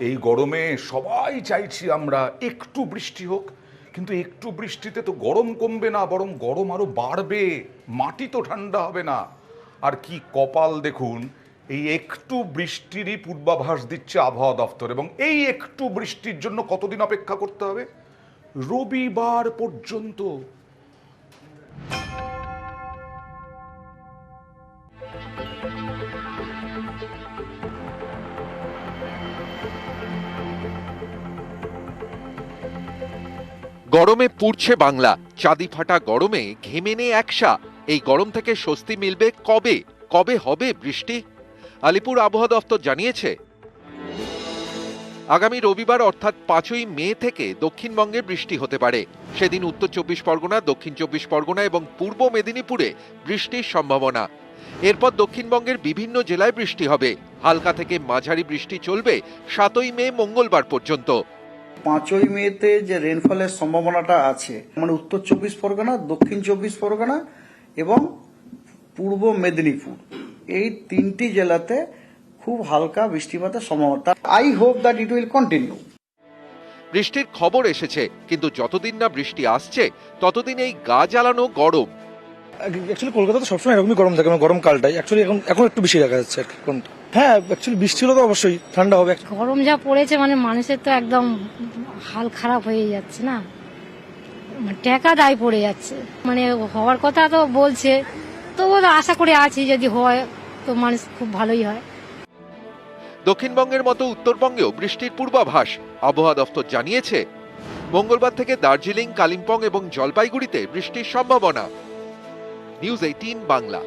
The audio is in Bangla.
এই গরমে সবাই চাইছি আমরা একটু বৃষ্টি হোক, কিন্তু একটু বৃষ্টিতে তো গরম কমবে না, বরং গরম আরো বাড়বে, মাটি তো ঠান্ডা হবে না। আর কি কপাল দেখুন, এই একটু বৃষ্টিরই পূর্বাভাস দিচ্ছে আবহাওয়া দফতর, এবং এই একটু বৃষ্টির জন্য কতদিন অপেক্ষা করতে হবে? রবিবার পর্যন্ত। গরমে পুড়ছে বাংলা, চাঁদি ফাটা গরমে ঘেমে নে একসা। এই গরম থেকে স্বস্তি মিলবে কবে? কবে হবে বৃষ্টি? আলিপুর আবহাওয়া দফতর জানিয়েছে, আগামী রবিবার অর্থাৎ 5ই মে থেকে দক্ষিণবঙ্গে বৃষ্টি হতে পারে। সেদিন উত্তর চব্বিশ পরগনা, দক্ষিণ চব্বিশ পরগনা এবং পূর্ব মেদিনীপুরে বৃষ্টির সম্ভাবনা। এরপর দক্ষিণবঙ্গের বিভিন্ন জেলায় বৃষ্টি হবে। হালকা থেকে মাঝারি বৃষ্টি চলবে 7ই মে মঙ্গলবার পর্যন্ত। 5ই মেতে যে রেনফলের সম্ভাবনাটা আছে, মানে উত্তর চব্বিশ পরগনা, দক্ষিণ চব্বিশ পরগনা এবং পূর্ব মেদিনীপুর, এই 3টি জেলাতে খুব হালকা বৃষ্টিপাতের সম্ভাবনা। I hope that it will continue. বৃষ্টির খবর এসেছে, কিন্তু যতদিন না বৃষ্টি আসছে ততদিন এই গা জ্বালানো গরম। অ্যাকচুয়ালি কলকাতা তো সবসময় এরকমই গরম থাকে, মানে গরমকালটাই অ্যাকচুয়ালি এখন একটু বেশি দেখা যাচ্ছে আর কি। হ্যাঁ, অ্যাকচুয়ালি বৃষ্টি হলে তো অবশ্যই ঠান্ডা হবে। গরম যা পড়েছে, মানে মানুষের তো একদম হাল খারাপ হয়ে যাচ্ছে না, টাকা দায় পড়ে যাচ্ছে। মানে হওয়ার কথা তো বলছে, তো আশা করে আছি যদি হয় তো মানুষ খুব ভালোই হয়। দক্ষিণবঙ্গের মতো উত্তরবঙ্গেও বৃষ্টির পূর্বাভাস আবহাওয়া দফতর জানিয়েছে। মঙ্গলবার থেকে দার্জিলিং, কালিম্পং এবং জলপাইগুড়িতে বৃষ্টির সম্ভাবনা। নিউজ 18 বাংলা।